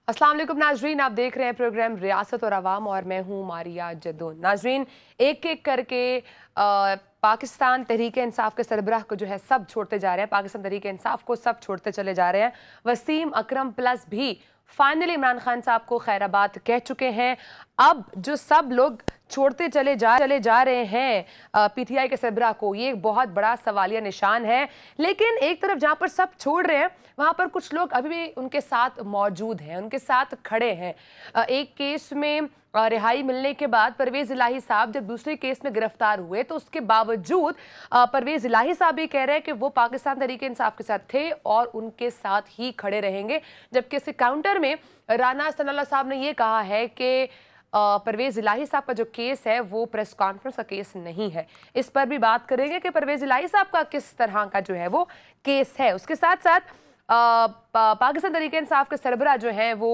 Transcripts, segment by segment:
अस्सलाम वालेकुम नाजरीन, आप देख रहे हैं प्रोग्राम रियासत और अवाम और मैं हूं मारिया जद्दून। नाजरीन, एक एक करके पाकिस्तान तहरीक इंसाफ के सरबराह को जो है सब छोड़ते जा रहे हैं। पाकिस्तान तहरीक इंसाफ को सब छोड़ते चले जा रहे हैं। वसीम अकरम प्लस भी फाइनली इमरान खान साहब को खैराबाद कह चुके हैं। अब जो सब लोग छोड़ते चले जा रहे हैं पीटीआई के सरबराह को, ये एक बहुत बड़ा सवालिया निशान है। लेकिन एक तरफ जहां पर सब छोड़ रहे हैं वहां पर कुछ लोग अभी भी उनके साथ मौजूद हैं, उनके साथ खड़े हैं। एक केस में रिहाई मिलने के बाद परवेज इलाही साहब जब दूसरे केस में गिरफ्तार हुए तो उसके बावजूद परवेज इलाही साहब भी कह रहे हैं कि वो पाकिस्तान तहरीक इंसाफ के साथ थे और उनके साथ ही खड़े रहेंगे। जबकि इसके काउंटर में राना सनाउल्लाह साहब ने ये कहा है कि परवेज इलाही साहब का जो केस है वो प्रेस कॉन्फ्रेंस का केस नहीं है। इस पर भी बात करेंगे कि परवेज इलाही साहब का किस तरह का जो है वो केस है। उसके साथ साथ पाकिस्तान तहरीक इंसाफ के सरबराह जो हैं वो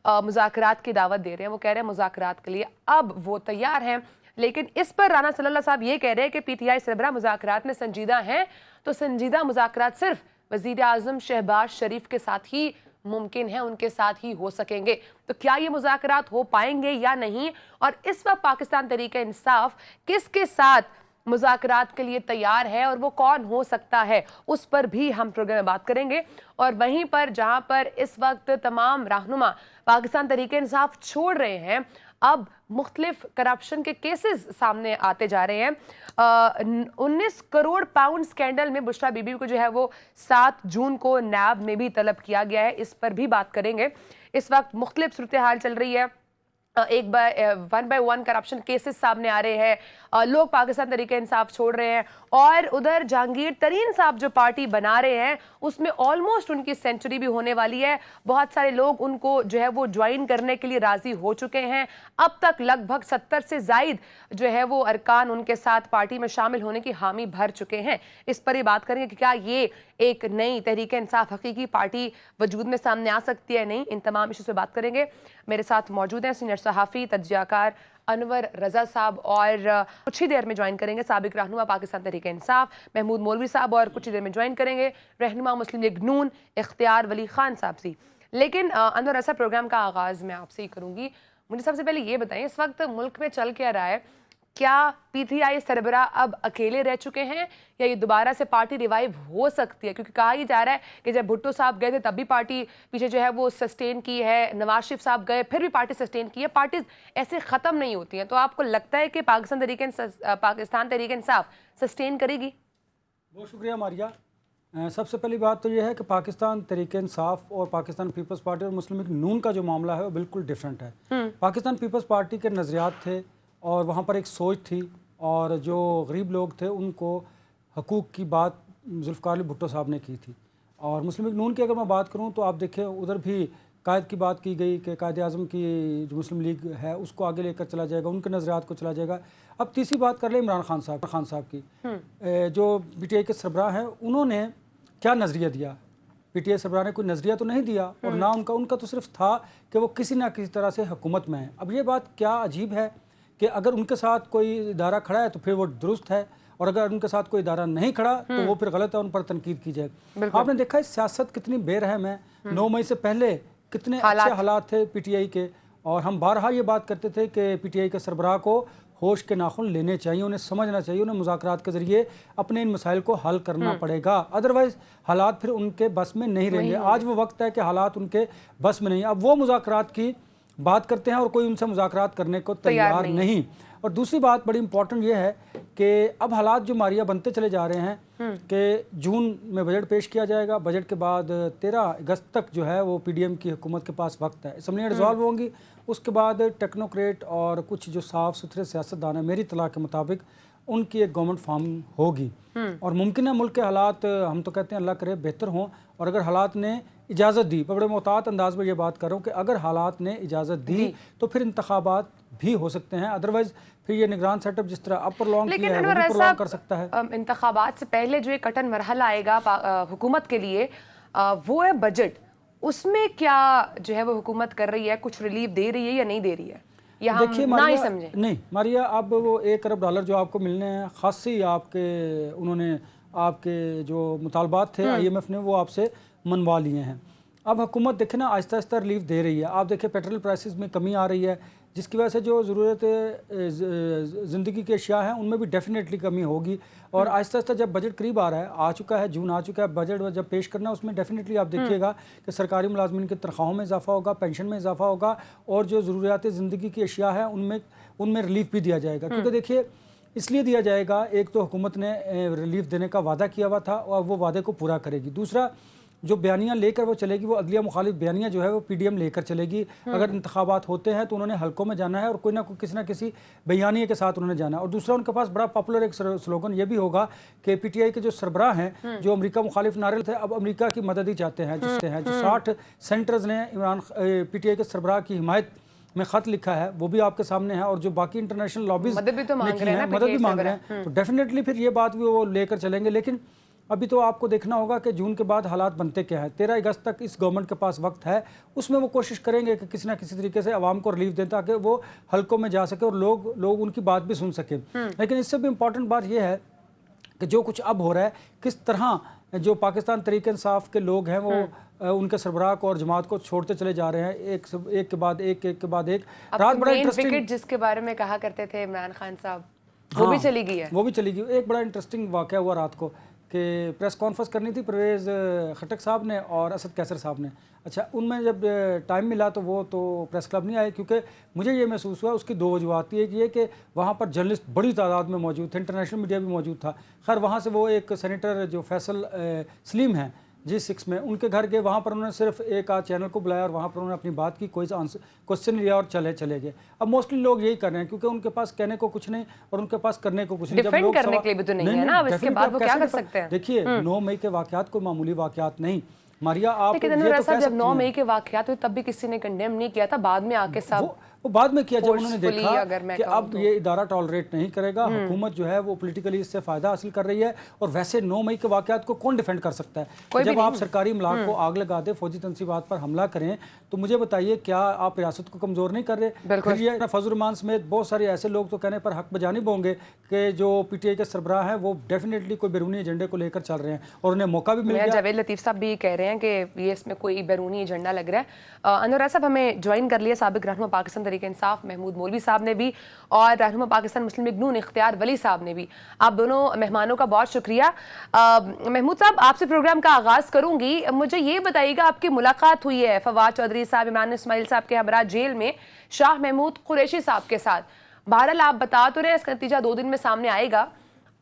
मुज़ाकरात की दावत दे रहे हैं। वो कह रहे हैं मुज़ाकरात के लिए अब वो तैयार हैं। लेकिन इस पर राना सनाउल्लाह साहब ये कह रहे हैं कि पीटीआई सरबराह मुज़ाकरात में संजीदा हैं, तो संजीदा मुज़ाकरात सिर्फ वज़ीर आज़म शहबाज शरीफ के साथ ही मुमकिन है, उनके साथ ही हो सकेंगे। तो क्या ये मुज़ाकरात हो पाएंगे या नहीं, और इस वक्त पाकिस्तान तहरीक इंसाफ किसके साथ मुज़ाकरात के लिए तैयार है और वो कौन हो सकता है, उस पर भी हम प्रोग्राम में बात करेंगे। और वहीं पर जहां पर इस वक्त तमाम रहनुमा पाकिस्तान तहरीक इंसाफ छोड़ रहे हैं, अब मुख्तलिफ करप्शन के केसेस सामने आते जा रहे हैं। 19 करोड़ पाउंड स्कैंडल में बुशरा बीबी को जो है वो 7 जून को नैब में भी तलब किया गया है। इस पर भी बात करेंगे। इस वक्त मुख्तलिफ सूरत हाल चल रही है। एक one by one corruption cases सामने आ रहे हैं, लोग पाकिस्तान तहरीक इंसाफ छोड़ रहे हैं, और उधर जहांगीर तरीन साहब जो पार्टी बना रहे हैं उसमें ऑलमोस्ट उनकी सेंचुरी भी होने वाली है। बहुत सारे लोग उनको जो है वो ज्वाइन करने के लिए राजी हो चुके हैं। अब तक लगभग 70 से जायद जो है वो अरकान उनके साथ पार्टी में शामिल होने की हामी भर चुके हैं। इस पर ही बात करेंगे कि क्या ये एक नई तहरीक इंसाफ हकीकी पार्टी वजूद में सामने आ सकती है, नहीं। इन तमाम इशू से बात करेंगे। मेरे साथ मौजूद हैं सीनियर सहाफ़ी तज्ज़ियाकार अनवर रज़ा साहब, और कुछ ही देर में ज्वाइन करेंगे साबिक रहनुमा पाकिस्तान तहरीक इंसाफ महमूद मौलवी साहब, और कुछ ही देर में ज्वाइन करेंगे रहनुमा मुस्लिम लीग नून इख्तियार वली खान साहब से। लेकिन अनवर रज़ा, प्रोग्राम का आगाज़ मैं आपसे ही करूँगी। मुझे सबसे पहले ये बताएं, इस वक्त मुल्क में चल क्या रहा है? क्या पीटीआई सरबराह अब अकेले रह चुके हैं या ये दोबारा से पार्टी रिवाइव हो सकती है? क्योंकि कहा ही जा रहा है कि जब भुट्टो साहब गए थे तब भी पार्टी पीछे जो है वो सस्टेन की है, नवाज शरीफ साहब गए फिर भी पार्टी सस्टेन की है। पार्टीज ऐसे ख़त्म नहीं होती हैं। तो आपको लगता है कि पाकिस्तान तहरीक इंसाफ सस्टेन करेगी? बहुत शुक्रिया मारिया। सबसे पहली बात तो यह है कि पाकिस्तान तहरीक इंसाफ और पाकिस्तान पीपल्स पार्टी और मुस्लिम लीग नून का जो मामला है वो बिल्कुल डिफरेंट है। पाकिस्तान पीपल्स पार्टी के नज़रियात थे और वहाँ पर एक सोच थी, और जो गरीब लोग थे उनको हकूक़ की बात जुल्फ़िकार अली भुट्टो साहब ने की थी। और मुस्लिम लीग नून की अगर मैं बात करूँ तो आप देखें उधर भी कायद की बात की गई कि कायद आज़म की जो मुस्लिम लीग है उसको आगे लेकर चला जाएगा, उनके नज़रियात को चला जाएगा। अब तीसरी बात कर लें इमरान खान साहब की, जो पीटीआई के सरबराह हैं, उन्होंने क्या नज़रिया दिया? पीटीआई सरबराह ने कोई नज़रिया तो नहीं दिया, और ना उनका तो सिर्फ था कि वो किसी ना किसी तरह से हुकूमत में है। अब ये बात क्या अजीब है कि अगर उनके साथ कोई इदारा खड़ा है तो फिर वो दुरुस्त है, और अगर उनके साथ कोई इदारा नहीं खड़ा तो वो फिर गलत है, उन पर तनकीद की जाए। आपने देखा है सियासत कितनी बेरहम है। 9 मई से पहले कितने अच्छे हालात थे पीटीआई के, और हम बारहा ये बात करते थे कि पीटीआई के सरबराह को होश के नाखून लेने चाहिए, उन्हें समझना चाहिए, उन्हें मुज़ाकरात के ज़रिए अपने इन मसाइल को हल करना पड़ेगा, अदरवाइज़ हालात फिर उनके बस में नहीं रहेंगे। आज वो वक्त है कि हालात उनके बस में नहीं। अब वो मुज़ाकरात की बात करते हैं और कोई उनसे मुज़ाकरात करने को तैयार नहीं। और दूसरी बात बड़ी इंपॉर्टेंट ये है कि अब हालात जो मारिया बनते चले जा रहे हैं कि जून में बजट पेश किया जाएगा, बजट के बाद 13 अगस्त तक जो है वो पीडीएम की हुकूमत के पास वक्त है, असम्बलियाँ रिजॉल्व होंगी। उसके बाद टेक्नोक्रेट और कुछ जो साफ़ सुथरे सियासतदान है, मेरी इत्तला के मुताबिक उनकी एक गवर्नमेंट फॉर्म होगी, और मुमकिन है मुल्क के हालात, हम तो कहते हैं अल्लाह करे बेहतर हों, और अगर हालात ने इजाज़त दी, बड़े मोहतात अंदाज में ये बात कर रहा हूँ कि अगर हालात ने इजाज़त दी तो फिर इंतखाबात भी हो सकते हैं, अदरवाइज़ फिर ये निगरान सेटअप जिस तरह अप प्रॉन्ग किया है वो भी प्रॉन्ग कर सकता है। इंतखाबात से पहले जो एक कठिन मरहला आएगा हुकूमत के लिए, वो है बजट। उसमें क्या जो है वो हुकूमत कर रही है, कुछ रिलीफ दे रही है या नहीं दे रही है? देखिए मारिया, अब वो $1 अरब जो आपको मिलने हैं, खासी आपके उन्होंने आपके जो मुतालबात थे IMF ने वो आपसे मनवा लिए हैं। अब हुकूमत देखे ना आहिस्ता आहिस्ता रिलीफ दे रही है। आप देखें पेट्रोल प्राइसेस में कमी आ रही है, जिसकी वजह से जो ज़रूरत ज़िंदगी की अशिया हैं उनमें भी डेफिनेटली कमी होगी। और आहिस्ता आहिस्ता जब बजट करीब आ रहा है, आ चुका है, जून आ चुका है, बजट जब पेश करना है उसमें डेफिनेटली आप देखिएगा कि सरकारी मुलाजमीन की तनख्वाहों में इजाफा होगा, पेंशन में इजाफा होगा और जो ज़रूरियात ज़िंदगी की अशिया है उनमें रिलीफ भी दिया जाएगा। क्योंकि देखिए इसलिए दिया जाएगा, एक तो हुकूमत ने रिलीफ देने का वादा किया हुआ था और वो वादे को पूरा करेगी। दूसरा, जो बयानियाँ लेकर वो चलेगी वो अदलिया मुखालिफ बयानियाँ जो है वो पीडीएम लेकर चलेगी। अगर इंतखाबात होते हैं तो उन्होंने हलकों में जाना है और कोई ना कोई किसी ना किसी बयानिए के साथ उन्होंने जाना है। और दूसरा, उनके पास बड़ा पॉपुलर एक स्लोगन ये भी होगा कि पीटीआई के जो सरबराह हैं जो अमेरिका मुखालिफ नारे थे, अब अमेरिका की मदद ही चाहते हैं। जो 60 सेंटर्स ने पीटीआई के सरबराह की हिमायत में ख़त लिखा है वो भी आपके सामने है। और जो बाकी इंटरनेशनल लॉबीज मदद भी मांग रहे हैं, तो डेफिनेटली फिर ये बात भी वो लेकर चलेंगे। लेकिन अभी तो आपको देखना होगा कि जून के बाद हालात बनते क्या है। 13 अगस्त तक इस गवर्नमेंट के पास वक्त है, उसमें वो कोशिश करेंगे कि किसी ना किसी तरीके से आवाम को रिलीफ दें ताकि वो हलकों में जा सके और लोग उनकी बात भी सुन सके। लेकिन इससे भी इम्पॉर्टेंट बात यह है कि जो कुछ अब हो रहा है, किस तरह जो पाकिस्तान तहरीक इंसाफ के लोग हैं वो उनके सरबराह को और जमात को छोड़ते चले जा रहे हैं, एक के बाद एक। रात बड़ा इंटरेस्टिंग, जिसके बारे में कहा करते थे इमरान खान साहब, वो भी चली गई है। वो भी चली गई। एक बड़ा इंटरेस्टिंग वाक़या हुआ रात को कि प्रेस कॉन्फ्रेंस करनी थी परवेज़ खटक साहब ने और असद कैसर साहब ने। अच्छा, उनमें जब टाइम मिला तो वो तो प्रेस क्लब नहीं आए, क्योंकि मुझे ये महसूस हुआ उसकी दो वजूहत थी। एक ये कि वहाँ पर जर्नलिस्ट बड़ी तादाद में मौजूद थे, इंटरनेशनल मीडिया भी मौजूद था। खैर वहाँ से वो एक सेनेटर जो फैसल सलीम हैं G6 में, उनके घर गए, वहाँ पर उन्होंने सिर्फ एक आध चैनल को बुलाया और वहाँ पर उन्होंने अपनी बात की, कोई क्वेश्चन लिया और चले गए। अब मोस्टली लोग यही कर रहे हैं क्योंकि उनके पास कहने को कुछ नहीं और उनके पास करने को कुछ नहीं। जब लोग करने के लिए भी तो नहीं है ना, अब इसके बाद वो क्या कर सकते हैं? देखिए 9 मई के वाकयात कोई मामूली वाकयात नहीं। मारिया, आप लेकिन जब 9 मई के वाकयात हुए तब भी किसी ने कंडेम नहीं किया था, बाद में आके सब वो बाद में किया जब उन्होंने देखा कि अब तो। ये इदारा टॉलरेट नहीं करेगा, हुकूमत जो है वो पॉलिटिकली इससे फ़ायदा हासिल कर रही है। और वैसे 9 मई के वाक़यात को कौन डिफेंड कर सकता है? जब आप सरकारी इमलाक को आग लगा दे, फौजी तनसीबात पर हमला करें, तो मुझे बताइए क्या आप रियासत को कमज़ोर नहीं कर रहे? फिर ये फजल रहमान समेत बहुत सारे ऐसे लोग तो कहने पर हक बजानिब होंगे कि जो पीटीआई के सरबराह हैं वो डेफिनेटली कोई बैरूनी एजेंडे को लेकर चल रहे हैं और उन्हें मौका भी मिल गया। जावेद लतीफ़ साहब भी कह रहे हैं कि ये इसमें कोई बैरूनी एजेंडा लग रहा है। अनुराग साहब हमें ज्वाइन कर लिया साबिक रहनुमा पाकिस्तान तहरीक इंसाफ महमूद मौलवी साहब ने भी और रहनुमा पाकिस्तान मुस्लिम लीग नून इख्तियार वली साहब ने भी। आप दोनों मेहमानों का बहुत शुक्रिया। महमूद साहब, आपसे प्रोग्राम का आगाज़ करूंगी। मुझे ये बताइएगा, आपकी मुलाकात हुई है फवाद चौधरी साहब, इमरान इस्माइल साहब के हमरा जेल में शाह महमूद कुरैशी साहब के साथ। बहरहाल आप बता तो रहे इसका नतीजा 2 दिन में सामने आएगा,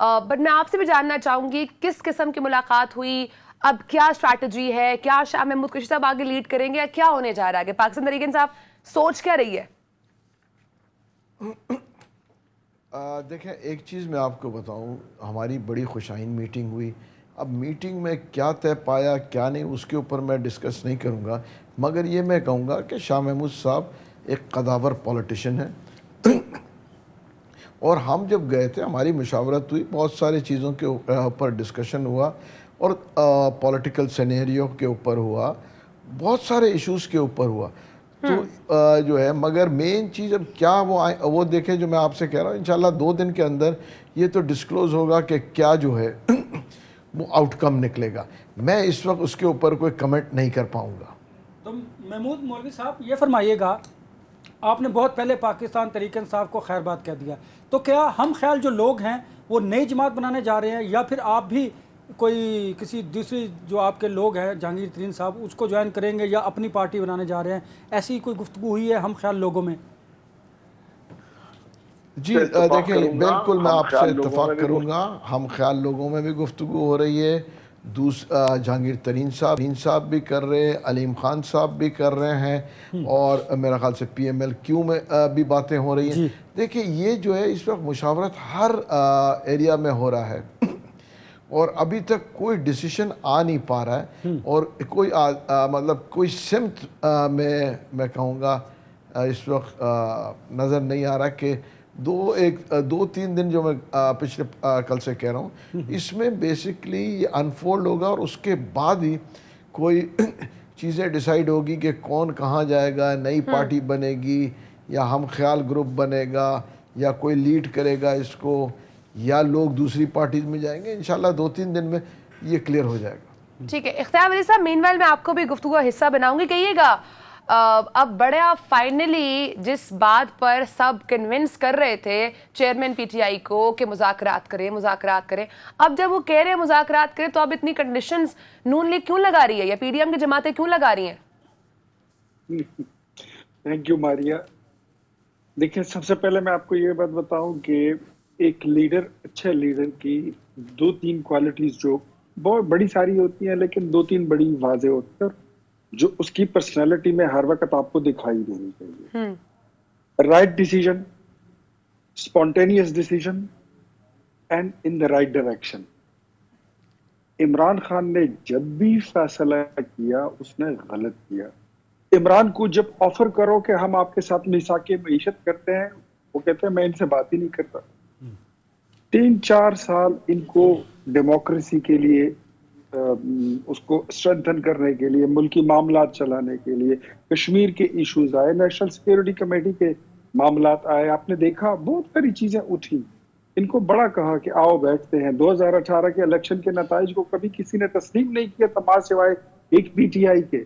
बट मैं आपसे भी जानना चाहूंगी किस किस्म की मुलाकात हुई, अब क्या स्ट्रैटेजी है, क्या शाह महमूद कुरैशी साहब आगे लीड करेंगे या क्या होने जा रहा है? पाकिस्तान तहरीक इंसाफ सोच क्या रही है? देखें, एक चीज़ मैं आपको बताऊं, हमारी बड़ी खुशाइन मीटिंग हुई। अब मीटिंग में क्या तय पाया क्या नहीं उसके ऊपर मैं डिस्कस नहीं करूंगा, मगर ये मैं कहूँगा कि शाह महमूद साहब एक कदावर पॉलिटिशियन है और हम जब गए थे हमारी मुशावरत हुई, बहुत सारी चीज़ों के ऊपर डिस्कशन हुआ और पॉलिटिकल सिनेरियो के ऊपर हुआ, बहुत सारे इश्यूज़ के ऊपर हुआ। तो जो है, मगर मेन चीज़ अब क्या वो देखें, जो मैं आपसे कह रहा हूँ इंशाल्लाह 2 दिन के अंदर ये तो डिस्क्लोज़ होगा कि क्या जो है वो आउटकम निकलेगा। मैं इस वक्त उसके ऊपर कोई कमेंट नहीं कर पाऊँगा। तो महमूद मौलवी साहब ये फरमाइएगा, आपने बहुत पहले पाकिस्तान तहरीक इंसाफ को खैरबाद कह दिया, तो क्या हम ख्याल जो लोग हैं वो नई जमात बनाने जा रहे हैं या फिर आप भी कोई किसी दूसरी जो आपके लोग हैं जहांगीर तरीन साहब उसको ज्वाइन करेंगे या अपनी पार्टी बनाने जा रहे हैं? ऐसी कोई गुफ्तगू हुई है हम ख्याल लोगों में? जी देखें, बिल्कुल मैं आपसे इत्तफाक करूँगा, हम ख्याल लोगों में भी गुफ्तगू हो रही है। जहांगीर तरीन साहब भी कर रहे हैं, अलीम खान साहब भी कर रहे हैं और मेरा ख्याल से PMLQ में भी बातें हो रही हैं। देखिए, ये जो है इस वक्त मुशावरत हर एरिया में हो रहा है और अभी तक कोई डिसीजन आ नहीं पा रहा है और कोई मतलब कोई सिमत में मैं कहूँगा इस वक्त नज़र नहीं आ रहा कि 2-3 दिन जो मैं पिछले कल से कह रहा हूँ, इसमें बेसिकली ये अनफोल्ड होगा और उसके बाद ही कोई चीज़ें डिसाइड होगी कि कौन कहाँ जाएगा, नई पार्टी बनेगी या हम ख्याल ग्रुप बनेगा या कोई लीड करेगा इसको या लोग दूसरी पार्टीज में जाएंगे। इंशाल्लाह 2-3 दिन में ये क्लियर हो जाएगा। ٹھیک ہے اختیار علی صاحب، مین وائل میں آپ کو بھی گفتگو کا حصہ بناؤں گی. کہیے گا اب بڑا فائنلی جس بات پر سب کنونس کر رہے تھے چیئرمین پی ٹی آئی کو کہ مذاکرات کریں، اب جب وہ کہہ رہے ہیں مذاکرات کریں تو اب اتنی کنڈیشنز نون لیگ کیوں لگا رہی ہے یا پی ڈی ایم کی جماعتیں کیوں لگا رہی ہیں؟ تھینک یو ماریا. دیکھیں سب سے پہلے میں آپ کو یہ بات بتاؤں کہ ایک لیڈر، اچھے لیڈر کی 2-3 کوالٹیز جو بہت بڑی ساری ہوتی ہیں لیکن 2-3 بڑی واضح ہوتی ہیں جو اس کی پرسنالٹی میں ہر وقت آپ کو دکھائی دینی چاہیے. Right decision, spontaneous decision and in the right direction. Imran Khan نے جب بھی فیصلہ کیا اس نے غلط کیا. عمران کو جب آفر کرو کہ ہم آپ کے ساتھ میثاق معیشت کرتے ہیں، وہ کہتے ہیں میں ان سے بات ہی نہیں کرتا. 3-4 سال ان کو ڈیموکریسی کے لیے، اس کو اسٹرینتھن کرنے کے لیے، ملکی معاملات چلانے کے لیے، کشمیر کے ایشوز آئے، نیشنل سیکیورٹی کمیٹی کے معاملات آئے، آپ نے دیکھا بہت ساری چیزیں اٹھی. ان کو بڑا کہا کہ آؤ بیٹھتے ہیں. 2018 کے الیکشن کے نتائج کو کبھی کسی نے تسلیم نہیں کیا تمام سوائے ایک پی ٹی آئی کے،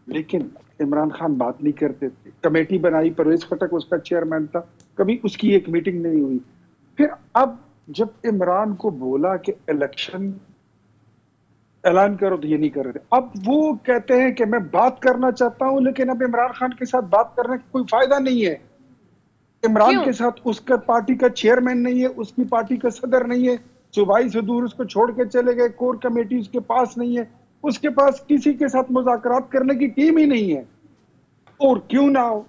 لیکن عمران خان بات نہیں کرتے تھے. کمیٹی بنائی، پرویز خٹک اس کا چیئرمین تھا، کبھی اس کی ایک میٹنگ نہیں ہوئی. پھر اب جب عمران کو بولا کہ الیکشن اعلان کرو تو یہ نہیں کر رہے. اب وہ کہتے ہیں کہ میں بات کرنا چاہتا ہوں لیکن اب عمران خان کے ساتھ بات کرنے کا کوئی فائدہ نہیں ہے. عمران کے ساتھ اس کا پارٹی کا چیئرمین نہیں ہے، اس کی پارٹی کا صدر نہیں ہے، صوبائی سے دور اس کو چھوڑ کے چلے گئے، کور کمیٹی اس کے پاس نہیں ہے، اس کے پاس کسی کے ساتھ مذاکرات کرنے کی ٹیم ہی نہیں ہے. اور کیوں نہ ہو،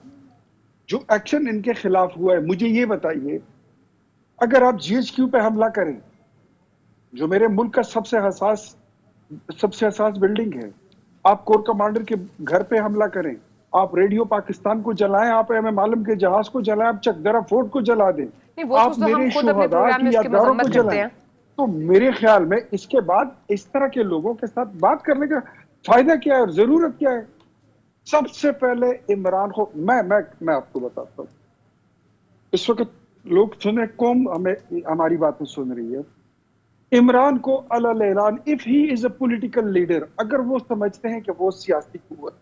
جو ایکشن ان کے خلاف ہوا ہے، مجھے یہ بتائیے اگر آپ جی ایچ کیو پہ حملہ کریں جو میرے ملک کا سب سے حساس بلڈنگ ہے، آپ کور کمانڈر کے گھر پہ حملہ کریں، آپ ریڈیو پاکستان کو جلائیں، آپ ایم ایم عالم کے جہاز کو جلائیں، آپ چکدرہ فورٹ کو جلا دیں، آپ میرے شہداء کی یادگاروں کو جلائیں، تو میرے خیال میں اس کے بعد اس طرح کے لوگوں کے ساتھ بات کرنے کا فائدہ کیا ہے اور ضرورت کیا ہے؟ سب سے پہلے عمران کو میں آپ کو بتاتا ہوں، اس وقت لوگ سن رہے، قوم ہماری باتیں سن رہی ہے. عمران کو اعلان if he is a political leader، اگر وہ سمجھتے ہیں کہ وہ سیاسی قوت،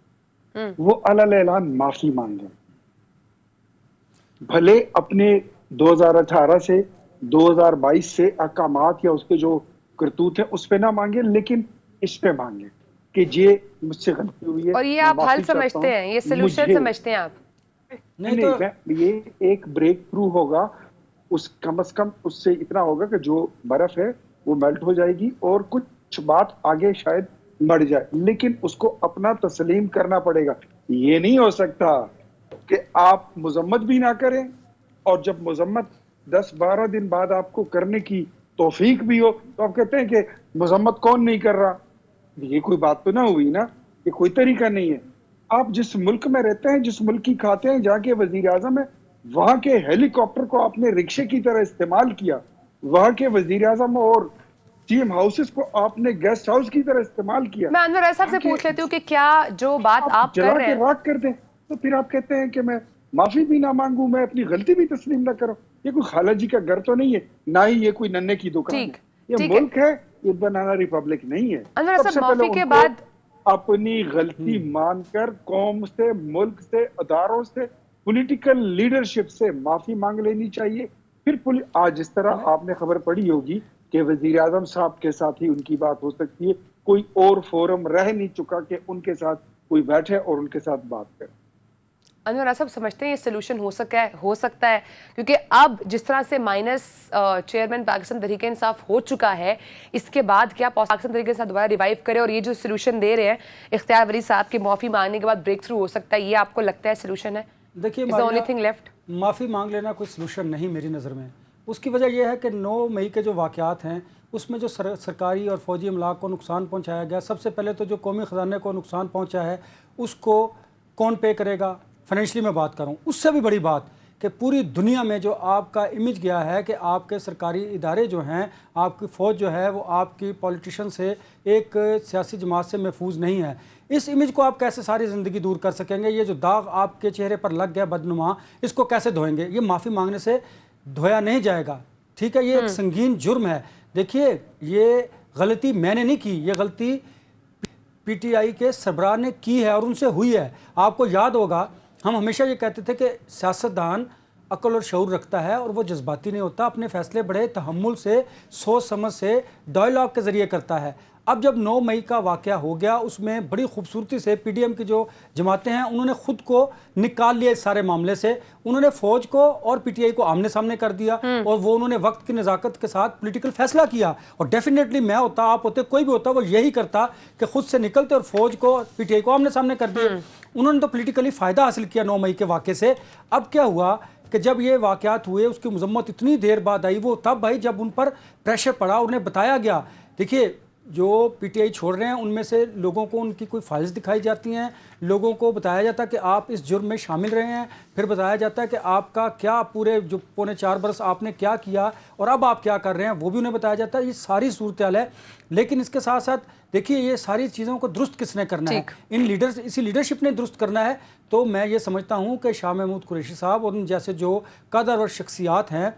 وہ اعلان معافی مانگیں. بھلے اپنے 2018 سے 2022 سے احکامات یا اس کے جو کرتوت ہے اس پہ نہ مانگیں، لیکن اس پہ مانگیں کہ یہ مجھ سے غلطی ہوئی ہے. اور یہ آپ حل سمجھتے ہیں، یہ سلوشن سمجھتے ہیں آپ؟ نہیں، یہ ایک بریک تھرو ہوگا، اس کم از کم اس سے اتنا ہوگا کہ جو برف ہے وہ میلٹ ہو جائے گی اور کچھ بات آگے شاید بڑھ جائے، لیکن اس کو اپنا تسلیم کرنا پڑے گا. یہ نہیں ہو سکتا کہ آپ مذمت بھی نہ کریں اور جب مذمت 10-12 دن بعد آپ کو کرنے کی توفیق بھی ہو تو آپ کہتے ہیں کہ مذمت کون نہیں کر رہا. یہ کوئی بات تو نہ ہوئی نا، یہ کوئی طریقہ نہیں ہے. آپ جس ملک میں رہتے ہیں، جس ملک کی کھاتے ہیں، جہاں کے وزیر اعظم ہے، وہاں کے ہیلی کاپٹر کو آپ نے رکشے کی طرح استعمال کیا، وہاں کے وزیر اعظم اور سی ایم ہاؤسز کو آپ نے گیسٹ ہاؤس کی طرح استعمال کیا. میں انور صاحب سے پوچھ لیتی ہوں کہ کیا جو بات آپ کر رہے ہیں جلا کے راکھ کر دیں تو پھر آپ کہتے ہیں کہ میں معافی بھی نہ مانگوں، میں اپنی غلطی بھی تسلیم نہ کروں. یہ کوئی خالہ جی کا گھر تو نہیں ہے، نہ ہی یہ کوئی ننے کی دکان ہے، یہ ملک ہے، یہ بنانا ریپبلک نہیں ہے. انور صاحب معافی کے بعد اپنی غلطی مان کر قوم سے، ملک سے، اداروں سے، پولیٹیکل لیڈرشپ سے معافی مانگ لینی چاہیے. پھر آج اس طرح آپ نے خبر پڑی ہوگی کہ وزیر اعظم صاحب کے ساتھ ہی ان کی بات ہو سکتی ہے، کوئی اور فورم رہ نہیں چکا کہ ان کے ساتھ کوئی بیٹھے اور ان کے ساتھ بات کرے. انور صاحب سمجھتے ہیں یہ سلوشن ہو سکتا ہے کیونکہ اب جس طرح سے مائنس چیئرمین پاکستان تحریک انصاف ہو چکا ہے، اس کے بعد کیا پاکستان تحریک انصاف دوبارہ ریوائیو کرے اور یہ جو سلوشن دے رہے ہیں اختیار ولی صاحب کی معافی مانگنے کے بعد بریک تھرو ہو سکتا ہے، یہ آپ کو لگتا ہے سلوشن ہے؟ دیکھیے معافی مانگ لینا کوئی سلوشن نہیں میری نظر میں. اس کی وجہ یہ ہے کہ 9 مئی کے جو واقعات ہیں اس میں جو سرکاری اور فوجی املاک کو نقصان پہنچایا گیا، سب سے پہلے تو جو قومی خزانے کو نقصان پہنچا ہے اس کو کون پے کرے گا؟ فائنینشلی میں بات کروں، اس سے بھی بڑی بات کہ پوری دنیا میں جو آپ کا امیج گیا ہے کہ آپ کے سرکاری ادارے جو ہیں، آپ کی فوج جو ہے وہ آپ کی پولیٹیشن سے، ایک سیاسی جماعت سے محفوظ نہیں ہے. اس امیج کو آپ کیسے ساری زندگی دور کر سکیں گے؟ یہ جو داغ آپ کے چہرے پر لگ گیا بدنما، اس کو کیسے دھوئیں گے؟ یہ معافی مانگنے سے دھویا نہیں جائے گا. ٹھیک ہے، یہ ایک سنگین جرم ہے. دیکھیے، یہ غلطی میں نے نہیں کی، یہ غلطی पी टी आई के सरबराह ने की है और उनसे हुई है। आपको याद होगा हम हमेशा ये कहते थे कि सियासतदान अक्ल और शऊर रखता है और वो जज्बाती नहीं होता, अपने फैसले बड़े तहम्मुल से, सोच समझ से, डायलॉग के ज़रिए करता है। अब जब 9 मई का वाक़या हो गया, उसमें बड़ी खूबसूरती से पीडीएम की जो जमातें हैं उन्होंने ख़ुद को निकाल लिया इस सारे मामले से। उन्होंने फ़ौज को और पीटीआई को आमने सामने कर दिया और वो उन्होंने वक्त की नज़ाकत के साथ पॉलिटिकल फैसला किया। और डेफिनेटली मैं होता, आप होते, कोई भी होता, वो यही करता कि खुद से निकलते और फ़ौज को, पीटीआई को आमने सामने कर दिया। उन्होंने तो पॉलिटिकली फ़ायदा हासिल किया 9 मई के वाक़े से। अब क्या हुआ कि जब ये वाक़यात हुए, उसकी मजम्मत इतनी देर बाद आई, वो तब भाई जब उन पर प्रेशर पड़ा, उन्हें बताया गया। देखिए, जो पीटीआई छोड़ रहे हैं उनमें से लोगों को उनकी कोई फाइल्स दिखाई जाती हैं, लोगों को बताया जाता है कि आप इस जुर्म में शामिल रहे हैं, फिर बताया जाता है कि आपका क्या पूरे जो 4.25 बरस आपने क्या किया और अब आप क्या कर रहे हैं, वो भी उन्हें बताया जाता है। ये सारी सूरत हाल है। लेकिन इसके साथ साथ देखिए, ये सारी चीज़ों को दुरुस्त किसने करना है? इन लीडर्स, इसी लीडरशिप ने दुरुस्त करना है। तो मैं ये समझता हूँ कि शाह महमूद कुरैशी साहब और उन जैसे जो कदर और शख्सियात हैं,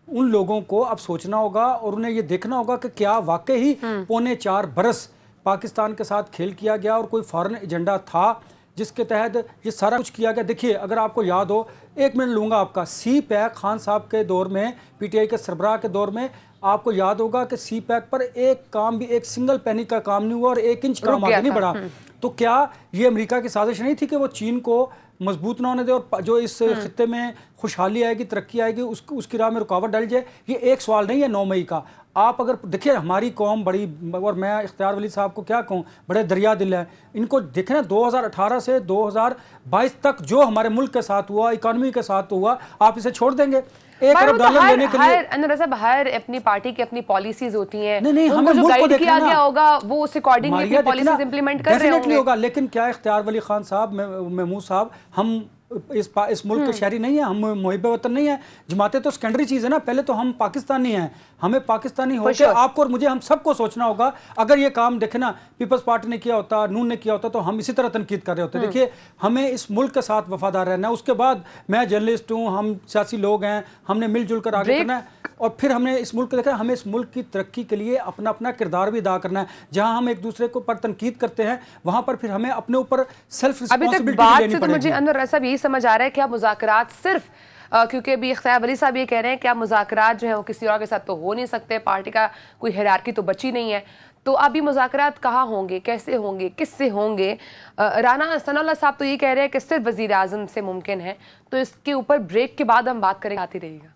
उन लोगों को अब सोचना होगा और उन्हें ये देखना होगा कि क्या वाकई ही 4.25 बरस पाकिस्तान के साथ खेल किया गया और कोई फॉरेन एजेंडा था जिसके तहत ये सारा कुछ किया गया। देखिए, अगर आपको याद हो, 1 मिनट लूँगा आपका, सी पैक खान साहब के दौर में, पीटीआई के सरबराह के दौर में, आपको याद होगा कि सी पैक पर एक काम भी, एक सिंगल पैनी का काम नहीं हुआ और 1 इंच काम आगे नहीं बढ़ा। तो क्या ये अमेरिका की साजिश नहीं थी कि वो चीन को मजबूत ना होने दे और जो इस खित्ते में खुशहाली आएगी, तरक्की आएगी, उसकी राह में रुकावट डाली जाए? ये एक सवाल नहीं है 9 मई का। आप अगर देखिए, हमारी कौम बड़ी, और मैं इख्तियार वली साहब को क्या कहूँ, बड़े दरिया दिल हैं। इनको देखें ना, 2018 से 2022 तक जो हमारे मुल्क के साथ हुआ, इकॉनमी के साथ हुआ, आप इसे छोड़ देंगे? $1 अरब लेने के लिए अनुराग साहब, हर अपनी पार्टी की अपनी पॉलिसीज होती हैं। नहीं, हमें जो मुल्क को गाइड किया देखना गया होगा वो उस अकॉर्डिंगली अपनी पॉलिसीज इंप्लीमेंट कर रहे होंगे। होगा। लेकिन क्या इख्तियार वली खान साहब, महमूद साहब, हम इस मुल्क के शहरी नहीं है, हम मुहिब वतन नहीं है। जमातें तो सेकेंडरी चीज़ है ना, पहले तो हम पाकिस्तानी हैं। हमें पाकिस्तानी होकर आपको और मुझे, हम सबको सोचना होगा। अगर ये काम देखे ना पीपल्स पार्टी ने किया होता, नून ने किया होता, तो हम इसी तरह तनकीद कर रहे होते। देखिए, हमें इस मुल्क के साथ वफादार रहना है। उसके बाद मैं जर्नलिस्ट हूँ, हम सियासी लोग हैं, हमने मिलजुल कर आगे करना है और फिर हमने इस मुल्क को देखा, हमें इस मुल्क की तरक्की के लिए अपना अपना किरदार भी अदा करना है। जहाँ हम एक दूसरे को पर तनकीद करते हैं, वहाँ पर फिर हमें अपने ऊपर सेल्फ रिस्पॉन्सिबिलिटी लेनी पड़ेगी। मुझे अनुराग साहब यही समझ आ रहा है कि आप मुज़ाकरात सिर्फ क्योंकि अभी इख्तियार वली साहब ये कह रहे हैं कि आप मुज़ाकरात जो है वो किसी और के साथ तो हो नहीं सकते, पार्टी का कोई हायरार्की तो बची नहीं है, तो अभी मुज़ाकरात कहाँ होंगे, कैसे होंगे, किससे होंगे? राना सनाउल्लाह साहब तो ये कह रहे हैं कि सिर्फ वज़ीर आज़म से मुमकिन है। तो इसके ऊपर ब्रेक के बाद हम बात करेंगे, आती रहेगा।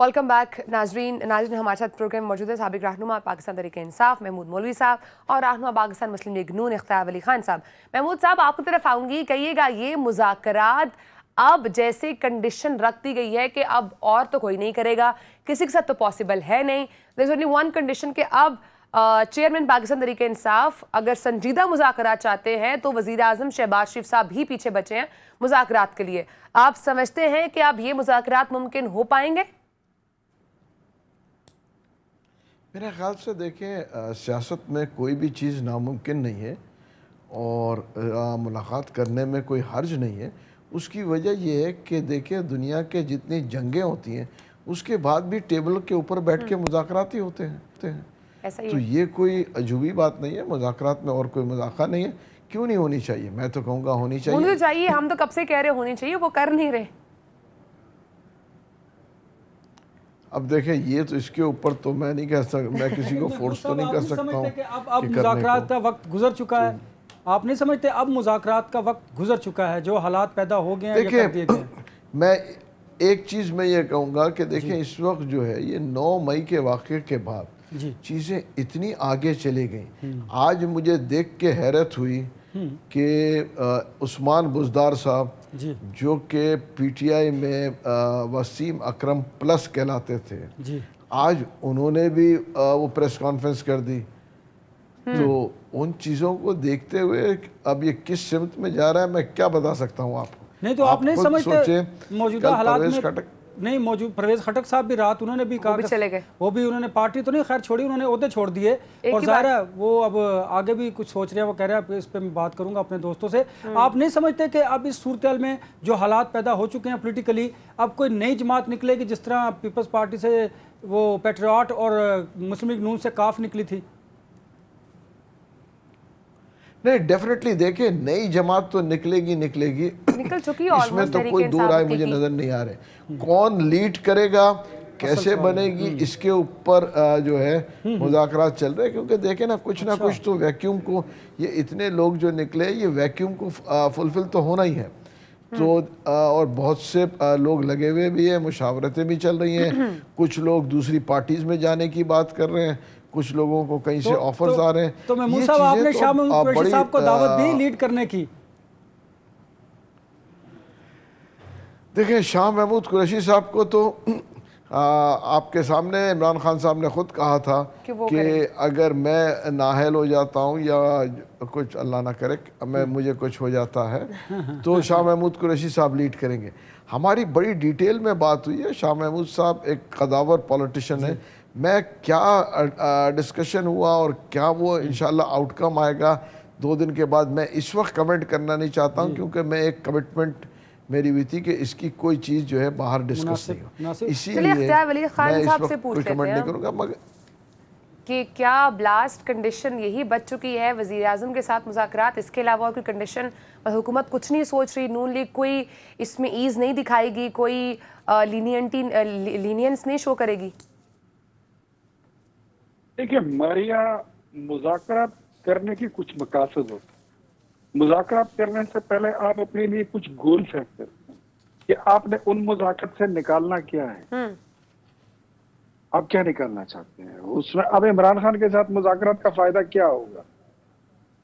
वेलकम बैक नाजरीन हमारे साथ प्रोग्राम में मौजूद है साबिक रहनुमा पाकिस्तान तहरीक इंसाफ महमूद मौलवी साहब और रहनुमा पाकिस्तान मुस्लिम लीग नून इख्तियार वली खान साहब। महमूद साहब, आपकी तरफ आऊँगी, कहिएगा ये मुज़ाकरात अब जैसे कंडीशन रख दी गई है कि अब और तो कोई नहीं करेगा, किसी के साथ तो पॉसिबल है नहीं, there is only one condition कि अब चेयरमैन पाकिस्तान तहरीक इंसाफ अगर संजीदा मुज़ाकरात चाहते हैं तो वज़ीर आज़म शहबाज शरीफ साहब भी पीछे बचे हैं मुज़ाकरात के लिए। आप समझते हैं कि अब ये मुज़ाकरात मुमकिन हो पाएंगे? मेरे ख्याल से देखें, सियासत में कोई भी चीज़ नामुमकिन नहीं है और मुलाकात करने में कोई हर्ज नहीं है। उसकी वजह यह है कि देखें, दुनिया के जितनी जंगें होती हैं उसके बाद भी टेबल के ऊपर बैठ के मुज़ाकरात ही होते हैं। तो ये कोई अजूबी बात नहीं है। मुज़ाकरात में और कोई मजाका नहीं है। क्यों नहीं होनी चाहिए? मैं तो कहूँगा होनी चाहिए। हम तो कब से कह रहे होनी चाहिए, वो कर नहीं रहे। अब देखें, ये तो इसके ऊपर तो मैं नहीं कह सकता, मैं किसी को फोर्स तो नहीं कर सकता हूँ। अब मुज़ाकरात का वक्त गुजर चुका है। आप नहीं समझते अब मुज़ाकरात का वक्त गुजर चुका है? जो हालात पैदा हो गए हैं, देखिए, मैं एक चीज़ मैं ये कहूँगा कि देखें, इस वक्त जो है ये 9 मई के वाक़े के बाद चीज़ें इतनी आगे चली गई। आज मुझे देख के हैरत हुई कि उस्मान बुज़दार साहब जो कि पीटीआई में वसीम अकरम प्लस कहलाते थे, आज उन्होंने भी वो प्रेस कॉन्फ्रेंस कर दी। तो उन चीज़ों को देखते हुए अब ये किस सिमत में जा रहा है मैं क्या बता सकता हूँ आपको। नहीं तो आप नहीं समझते मौजूदा हालात में नहीं मौजूद परवेज खटक साहब भी रात उन्होंने भी कहा, चले गए, वो भी उन्होंने पार्टी तो नहीं खैर छोड़ी, उन्होंने ओहदे छोड़ दिए और ज़ाहिर है वो अब आगे भी कुछ सोच रहे हैं। वो कह रहे हैं इस पे मैं बात करूंगा अपने दोस्तों से। आप नहीं समझते कि अब इस सूरत में जो हालात पैदा हो चुके हैं पॉलिटिकली, अब कोई नई जमात निकलेगी जिस तरह पीपल्स पार्टी से वो पेट्रियाट और मुस्लिम लीग नून से काफ निकली थी? نہیں ڈیفینیٹلی دیکھیں نئی جماعت تو نکلے گی نکل چکی اس میں تو کوئی دو رائے مجھے نظر نہیں آ رہے. کون لیڈ کرے گا, کیسے بنے گی, اس کے اوپر جو ہے مذاکرات چل رہے ہیں, کیونکہ دیکھیں نا کچھ نہ کچھ تو ویکیوم کو, یہ اتنے لوگ جو نکلے یہ ویکیوم کو فلفل تو ہونا ہی ہے. تو اور بہت سے لوگ لگے ہوئے بھی ہیں, مشاورتیں بھی چل رہی ہیں, کچھ لوگ دوسری پارٹیز میں جانے کی بات کر رہے ہیں, کچھ لوگوں کو کہیں سے آفرز آ رہے ہیں. تو محمود صاحب آپ نے شاہ محمود قریشی صاحب کو دعوت دی لیڈ کرنے کی؟ دیکھیں شاہ محمود قریشی صاحب کو تو آپ کے سامنے عمران خان صاحب نے خود کہا تھا کہ اگر میں نااہل ہو جاتا ہوں یا کچھ اللہ نہ کرے مجھے کچھ ہو جاتا ہے تو شاہ محمود قریشی صاحب لیڈ کریں گے. ہماری بڑی ڈیٹیل میں بات ہوئی ہے. شاہ محمود صاحب ایک قداور پولیٹیشن ہے. میں کیا ڈسکشن ہوا اور کیا وہ انشاءاللہ آؤٹ کم آئے گا 2 دن کے بعد, میں اس وقت کمنٹ کرنا نہیں چاہتا ہوں, کیونکہ میں ایک کمٹمنٹ میری ہوئی تھی کہ اس کی کوئی چیز جو ہے باہر ڈسکس نہیں ہو, اسی لیے میں اس وقت کوئی کمنٹ نہیں کروں گا. مگر کہ کیا بلاسٹ کنڈیشن یہی بچ چکی ہے وزیر اعظم کے ساتھ مذاکرات, اس کے علاوہ اور کوئی کنڈیشن حکومت کچھ نہیں سوچ رہی, نون لیگ کوئی اس میں ایز نہیں دکھائے گی, کوئی لینینس نہیں شو کرے گی؟ دیکھیں ماریا, مذاکرات کرنے کی کچھ مقاصد ہوتے ہیں. مذاکرات کرنے سے پہلے آپ اپنے لیے کچھ گول سیٹ کرتے ہیں کہ آپ نے ان مذاکرات سے نکالنا کیا ہے, آپ کیا نکالنا چاہتے ہیں اس میں. اب عمران خان کے ساتھ مذاکرات کا فائدہ کیا ہوگا؟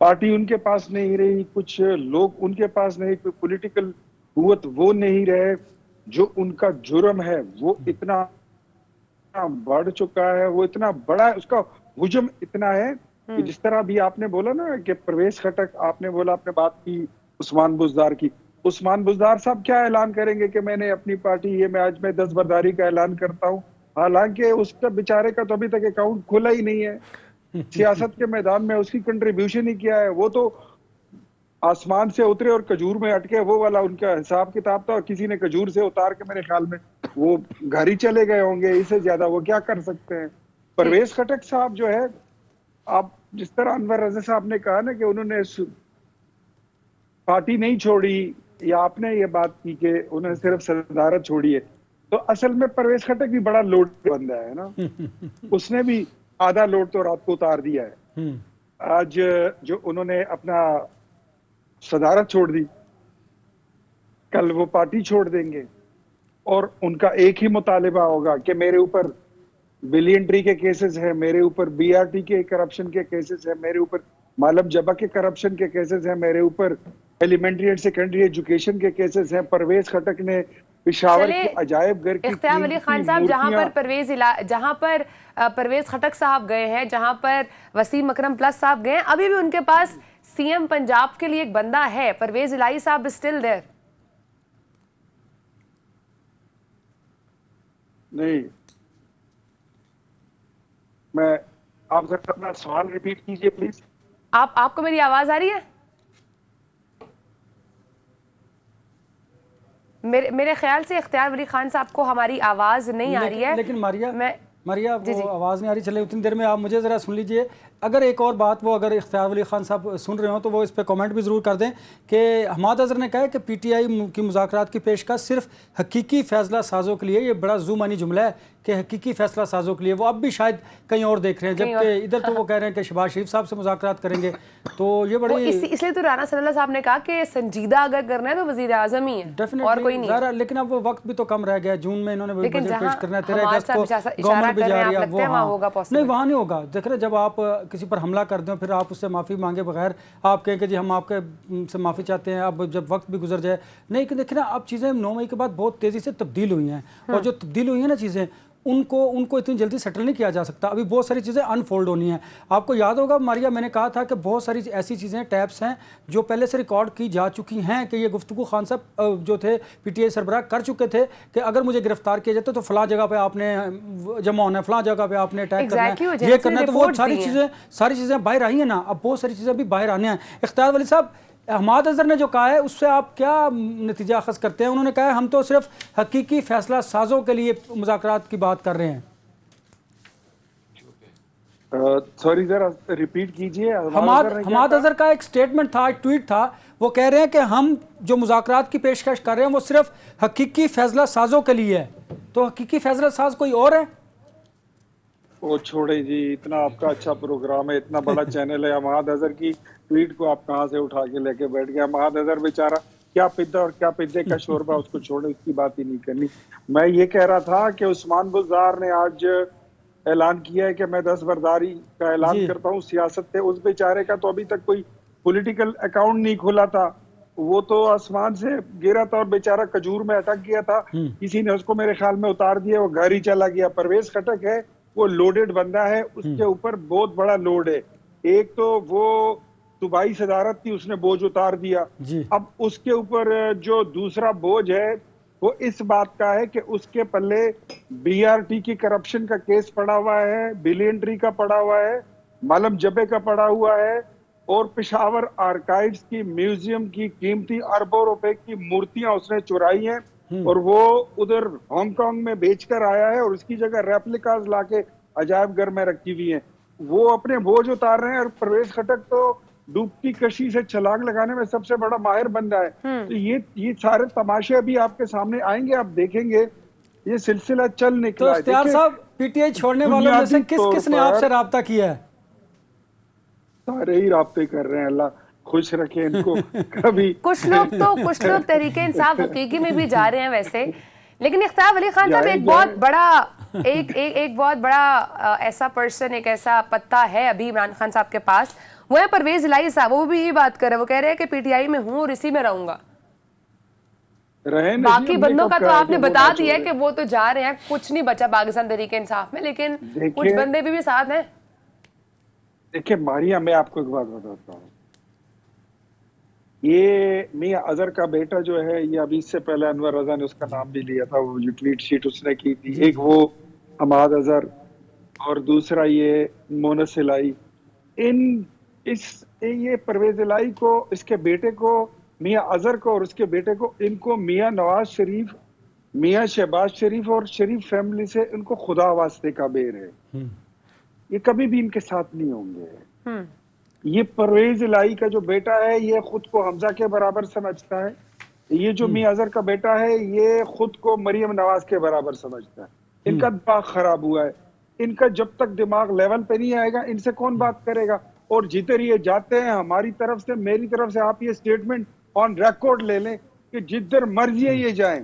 پارٹی ان کے پاس نہیں رہی, کچھ لوگ ان کے پاس نہیں, کوئی پولیٹیکل قوت وہ نہیں رہے, جو ان کا جرم ہے وہ اتنا بڑھ چکا ہے, وہ اتنا بڑا ہے, اس کا حجم اتنا ہے کہ جس طرح بھی آپ نے بولا نا کہ پرویز خٹک, آپ نے بولا, آپ نے بات کی عثمان بزدار کی. عثمان بزدار صاحب کیا اعلان کریں گے کہ میں نے اپنی پارٹی یہ میں آج میں دستبرداری کا اعلان کرتا ہوں, حالانکہ اس کا بیچارے کا تو ابھی تک اکاؤنٹ کھلا ہی نہیں ہے. سیاست کے میدان میں اس کی کنٹریبیوشن ہی کیا ہے؟ وہ تو آسمان سے اترے اور کھجور میں اٹکے, وہ والا ان کا حساب کتاب تھا, اور کسی نے کھجور سے اتار کے میرے خیال میں وہ گھر ہی چلے گئے ہوں گے. اس سے زیادہ وہ کیا کر سکتے ہیں؟ پرویز خٹک صاحب جو ہے, آپ جس طرح انور رضا صاحب نے کہا نا کہ انہوں نے پارٹی نہیں چھوڑی, یا آپ نے یہ بات کی کہ انہوں نے صرف صدارت چھوڑی ہے, تو اصل میں پرویز خٹک بھی بڑا لوڈ بندہ ہے نا. اس نے بھی آدھا لوڈ تو رات کو اتار دیا ہے. آج جو انہوں نے اپنا صدارت چھوڑ دی, کل وہ پارٹی چھوڑ دیں گے, اور ان کا ایک ہی مطالبہ ہوگا کہ میرے اوپر بلین ٹری کے کیسز ہیں, میرے اوپر بی آر ٹی کے کرپشن کے کیسز ہیں, میرے اوپر مالم جبا کے کرپشن کے کیسز ہیں, میرے اوپر ایلیمنٹری اینڈ سیکنڈری ایجوکیشن کے کیسز ہیں. پرویز خٹک نے پشاور کے عجائب گھر کی اختیار ولی خان صاحب, جہاں پر پرویز خٹک صاحب گئے ہیں, جہاں پر وسیم اکرم پلس صاحب گئے ہیں, ابھی بھی ان کے پاس سی ایم پنجاب کے لیے ایک بندہ ہے, پرویز الہی صاحب اسٹل دیر. نہیں, میں آپ سے اپنا سوال ریپیٹ کیجئے پلیز. آپ کو میری آواز آ رہی ہے؟ میرے خیال سے اختیار ولی خان صاحب کو ہماری آواز نہیں آ رہی ہے. لیکن ماریا وہ آواز نہیں آ رہی, چلے اتنی دیر میں آپ مجھے ذرا سن لیجئے. اگر ایک اور بات وہ اگر اختیار ولی خان صاحب سن رہے ہوں تو وہ اس پہ کامنٹ بھی ضرور کر دیں کہ حماد اظہر نے کہا ہے کہ پی ٹی آئی کی مذاکرات کی پیشکش صرف حقیقی فیصلہ سازوں کے لیے. یہ بڑا زومانی جملہ ہے کہ حقیقی فیصلہ سازوں کے لیے, وہ اب بھی شاید کہیں اور دیکھ رہے ہیں, جبکہ ادھر تو وہ کہہ رہے ہیں کہ شہباز شریف صاحب سے مذاکرات کریں گے. تو یہ بڑی اس لیے تو رانا ثناء اللہ صاحب نے کہا کہ سنجیدہ اگر کرنا ہے تو وزیر اعظم ہی ہے اور کوئی نہیں. لیکن اب وہ وقت بھی تو کم رہ گیا, جون میں انہوں نے بجٹ پیش کرنا ہے, 13 اگست کو گورنمنٹ بھی جا رہی ہے, وہ نہیں وہاں نہیں ہوگا. دیکھ رہے جب آپ کسی پر حملہ کر دیں پھر آپ اس سے معافی مانگے بغیر آپ کہیں کہ جی ہم آپ کے سے معافی چاہتے ہیں, اب جب وقت بھی گزر جائے. نہیں کہ دیکھ رہے اب چیزیں 9 مئی کے بعد بہت تیزی سے تبدیل ہوئی ہیں, اور جو تبدیل ہوئی ہیں نا چیزیں ان کو اتنی جلدی سیٹل نہیں کیا جا سکتا. ابھی بہت ساری چیزیں انفولڈ ہونی ہیں. آپ کو یاد ہوگا ماریا, میں نے کہا تھا کہ بہت ساری ایسی چیزیں ٹیپس ہیں جو پہلے سے ریکارڈ کی جا چکی ہیں کہ یہ گفتگو خان صاحب جو تھے پی ٹی آئی سربراہ کر چکے تھے کہ اگر مجھے گرفتار کیا جاتا تو فلاں جگہ پہ آپ نے جمع ہونا ہے, فلاں جگہ پہ آپ نے اٹیک کرنا ہے, یہ کرنا ہے. تو وہ ساری چیزیں باہر آئی ہیں نا, اب بہت ساری چیزیں بھی باہر آنے ہیں. اختیار ولی صاحب, حماد اظہر نے جو کہا ہے اس سے آپ کیا نتیجہ اخذ کرتے ہیں؟ انہوں نے کہا ہے ہم تو صرف حقیقی فیصلہ سازوں کے لیے مذاکرات کی بات کر رہے ہیں. सॉरी जरा रिपीट कीजिए। हमाद अजहर का एक स्टेटमेंट था, एक ट्वीट था, वो कह रहे हैं कि हम जो मुज़ाकरात की पेशकश कर रहे हैं वो सिर्फ हकीकी फैसला साजों के लिए है। तो हकीकी फैसला साज कोई और है? वो छोड़े जी, इतना आपका अच्छा प्रोग्राम है, इतना बड़ा चैनल है, हमाद अजहर की ट्वीट को आप कहाँ से उठा के लेके बैठ गए? हमाद अजहर बेचारा क्या पिद्दा और क्या पिद्दे का शोरबा, उसको छोड़े, उसकी बात ही नहीं करनी। मैं ये कह रहा था कि उस्मान बुज़दार ने आज ऐलान किया है कि मैं दस्तबरदारी का ऐलान करता हूँ सियासत से। उस बेचारे का तो अभी तक कोई पॉलिटिकल अकाउंट नहीं खुला था, वो तो आसमान से गिरा था और बेचारा खजूर में अटक गया था, किसी ने उसको मेरे ख्याल में उतार दिया, वो घर ही चला गया। परवेज खटक है, वो लोडेड बंदा है, उसके ऊपर बहुत बड़ा लोड है। एक तो वो सूबाई सदारत थी, उसने बोझ उतार दिया। अब उसके ऊपर जो दूसरा बोझ है वो इस बात का है कि उसके पल्ले बीआरटी की करप्शन का केस पड़ा हुआ है, बिलियनट्री का पड़ा हुआ है, मालम जबे का पड़ा हुआ है, और पेशावर आर्काइव्स की म्यूजियम की कीमती अरबों रुपए की मूर्तियां उसने चुराई हैं और वो उधर हांगकांग में बेचकर आया है और उसकी जगह रेप्लिकास लाके अजायब घर में रखी हुई हैं। वो अपने बोझ उतार रहे हैं और परवेज खटक तो डूबती कशी से छलांग लगाने में सबसे बड़ा माहिर बंदा है। तो ये सारे तमाशे अभी आपके सामने आएंगे, आप देखेंगे ये सिलसिला चल निकला है। तो इख्तियार साहब, पीटीआई छोड़ने वालों में से किस किसने आपसे राब्ता किया है? सारे ही राब्ते कर रहे हैं, अल्लाह खुश रखे इनको। कभी कुछ लोग तहरीके इंसाफ हकीकी में भी जा रहे हैं वैसे, लेकिन इख्तियार वली खान साहब एक बहुत बड़ा ऐसा पर्सन, एक ऐसा पत्ता है अभी इमरान खान साहब के पास, वो है परवेज इलाही साहब। वो भी यही बात कर रहे हैं, वो कह रहे हैं कि पीटीआई में हूँ और इसी में रहूंगा। बाकी बंदों का तो आपने बता दिया है कि वो तो जा रहे हैं, कुछ नहीं बचा पाकिस्तान तहरीके इंसाफ में, लेकिन कुछ बंदे भी साथ हैं। देखिए मारिया, मैं आपको एक बात बताता हूँ, ये मियां अजहर का बेटा जो है, ये अभी इससे पहले अनवर रजा ने उसका नाम भी लिया था, वो जो ट्वीट शीट उसने की थी, एक वो हमाद अजहर और दूसरा ये मोनस इलाही। ये परवेज इलाही को, इसके बेटे को, मियां अजहर को और उसके बेटे को, इनको मियां नवाज शरीफ, मियां शहबाज शरीफ और शरीफ फैमिली से इनको खुदा वास्ते का बेर है। ये कभी भी इनके साथ नहीं होंगे। ये परवेज इलाही का जो बेटा है, ये खुद को हमजा के बराबर समझता है। ये जो मियां अजहर का बेटा है, ये खुद को मरियम नवाज के बराबर समझता है। इनका दिमाग खराब हुआ है। इनका जब तक दिमाग लेवल पे नहीं आएगा, इनसे कौन बात करेगा? और जिधर ये जाते हैं, हमारी तरफ से, मेरी तरफ से आप ये स्टेटमेंट ऑन रिकॉर्ड ले लें कि जिधर मर्जी है ये जाएं।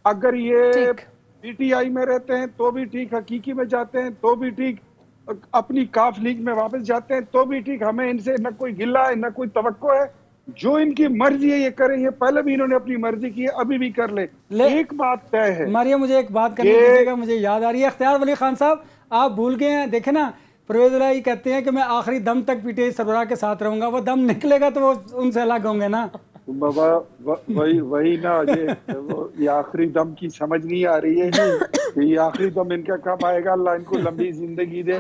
अगर ये पीटीआई में रहते हैं तो भी ठीक, हकीकी में जाते हैं तो भी ठीक, अपनी काफ लीग में वापस जाते हैं तो भी ठीक, हमें इनसे न कोई गिला है न कोई तवक्को है। जो इनकी मर्जी है ये करें। ये पहले भी इन्होंने अपनी मर्जी की है, अभी भी कर ले। एक बात तय है मारिया, मुझे एक बात करनी दीजिएगा, मुझे याद आ रही है। इख्तियार वली खान साहब, आप भूल गए हैं, देखे ना, परवेज इलाही कहते हैं कि मैं आखिरी दम तक पीटीआई सरबराह के साथ रहूंगा। वो दम निकलेगा तो वो उनसे अलग होंगे ना। बाबा वही ना, ये आखिरी दम की समझ नहीं आ रही है कि ये आखिरी दम इनका कब आएगा। अल्लाह इनको लंबी जिंदगी दे।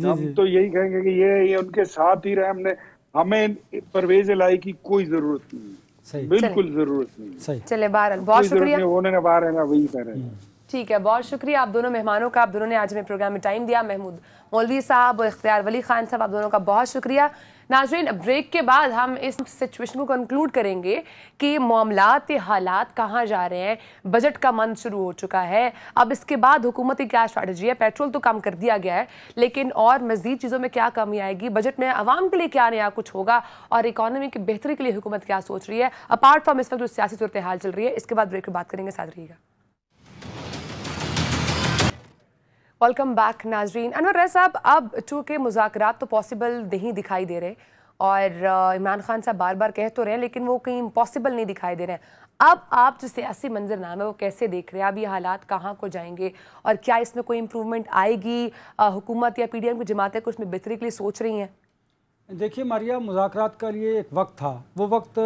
हम तो यही कहेंगे कि ये उनके साथ ही रहे। हमें परवेज इलाही की कोई जरूरत नहीं, बिल्कुल जरूरत नहीं। चले बहरहाल बहुत शुक्रिया, उन्होंने बाहर है ना, वही कह रहे हैं। ठीक है, बहुत शुक्रिया आप दोनों मेहमानों का, आप दोनों ने आज हमें प्रोग्राम में टाइम दिया। महमूद मौलवी साहब और इख्तियार वली खान साहब, आप दोनों का बहुत शुक्रिया। नाज़रीन, ब्रेक के बाद हम इस सिचुएशन को कंक्लूड करेंगे कि मामलात, हालात कहाँ जा रहे हैं। बजट का मंथ शुरू हो चुका है, अब इसके बाद हुकूमत की क्या स्ट्रैटेजी है। पेट्रोल तो कम कर दिया गया है, लेकिन और मज़ीद चीज़ों में क्या कमी आएगी, बजट में आवाम के लिए क्या नया कुछ होगा, और इकॉनमी की बेहतरी के लिए हुकूमत क्या सोच रही है, अपार्ट फ्राम इस वक्त जो सियासी सूरत हाल चल रही है। इसके बाद ब्रेक में बात करेंगे, साथ रहिएगा। वेलकम बैक नाजरीन। अनवर रज़ा साहब, अब चूँकि मुज़ाकरात तो पॉसिबल नहीं दिखाई दे रहे, और इमरान खान साहब बार बार कह तो रहे हैं, लेकिन वो कहीं पॉसिबल नहीं दिखाई दे रहे हैं। अब आप जो सियासी मंजरनामा है वो कैसे देख रहे हैं? अब ये हालात कहाँ को जाएंगे, और क्या इसमें कोई इम्प्रूवमेंट आएगी? हुकूमत या पीडीएम की जमातें कुछ में बेहतरी के लिए सोच रही हैं? देखिए मारिया, मुज़ाकरात का लिए एक वक्त था, वो वक्त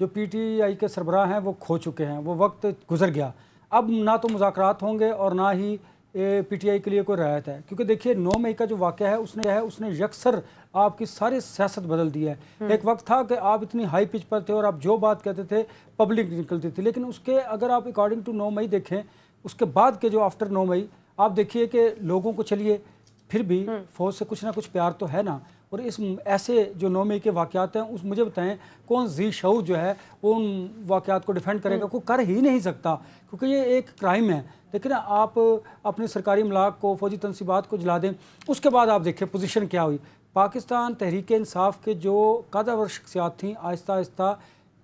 जो पीटीआई के सरबराह हैं वो खो चुके हैं, वो वक्त गुजर गया। अब ना तो मुज़ाकरात होंगे और ना ही पीटीआई के लिए कोई राहत है, क्योंकि देखिए 9 मई का जो वाक़या है उसने यकसर आपकी सारी सियासत बदल दी है। एक वक्त था कि आप इतनी हाई पिच पर थे और आप जो बात कहते थे पब्लिक निकलती थी, लेकिन उसके अगर आप अकॉर्डिंग टू 9 मई देखें, उसके बाद के जो आफ्टर 9 मई आप देखिए कि लोगों को चलिए پھر بھی فوج سے کچھ نہ کچھ پیار تو ہے نا. اور اس ایسے جو 9 مئی کے واقعات ہیں اس مجھے بتائیں کون ذی شعور جو ہے وہ ان واقعات کو ڈیفینڈ کرے گا؟ کوئی کر ہی نہیں سکتا کیونکہ یہ ایک کرائم ہے. لیکن آپ اپنے سرکاری املاک کو فوجی تنصیبات کو جلا دیں. اس کے بعد آپ دیکھیں پوزیشن کیا ہوئی. پاکستان تحریک انصاف کے جو قادر شخصیات تھیں آہستہ آہستہ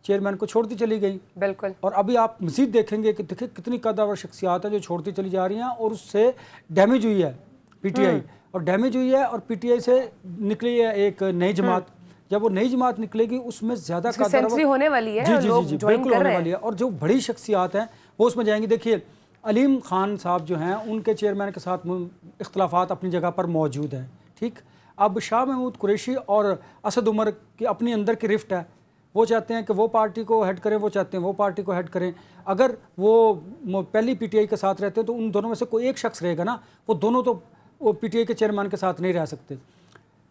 چیئرمین کو چھوڑتی چلی گئی. بالکل. اور ابھی آپ مزید دیکھیں گے کہ دیکھیں کتنی قادر شخصیات ہیں جو چھوڑتی چلی جا رہی ہیں اور اس سے ڈیمیج ہوئی ہے پی ٹی آئی. اور ڈیمیج ہوئی ہے اور پی ٹی آئی سے نکلی ہے ایک نئی جماعت. جب وہ نئی جماعت نکلے گی اس میں زیادہ سینچری ہونے والی ہے. جی بالکل ہونے والی ہے. اور جو بڑی شخصیات ہیں وہ اس میں جائیں گی. دیکھیے علیم خان صاحب جو ہیں ان کے چیئرمین کے ساتھ اختلافات اپنی جگہ پر موجود ہیں. ٹھیک. اب شاہ محمود قریشی اور اسد عمر کی اپنی اندر کی رفٹ ہے. وہ چاہتے ہیں کہ وہ پارٹی کو ہیڈ کریں, وہ چاہتے ہیں وہ پارٹی کو ہیڈ کریں. اگر وہ پہلی پی ٹی آئی کے ساتھ رہتے ہیں تو ان دونوں میں سے کوئی ایک شخص رہے گا نا. وہ دونوں تو وہ پی ٹی آئی کے چیئرمین کے ساتھ نہیں رہ سکتے.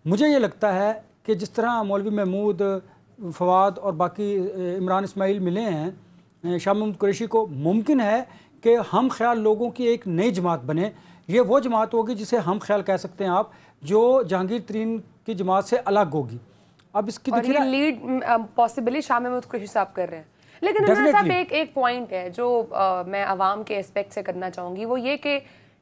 مجھے یہ لگتا ہے کہ جس طرح مولوی محمود, فواد اور باقی عمران اسماعیل ملے ہیں شاہ محمود قریشی کو, ممکن ہے کہ ہم خیال لوگوں کی ایک نئی جماعت بنے. یہ وہ جماعت ہوگی جسے ہم خیال کہہ سکتے ہیں آپ, جو جہانگیر ترین کی جماعت سے الگ ہوگی. اب اس کی دیکھیے لیڈ پاسبلی شاہ محمود قریشی صاحب کر رہے ہیں. لیکن عمران صاحب ایک پوائنٹ ہے جو میں عوام کے اسپیکٹ سے کرنا چاہوں گی, وہ یہ کہ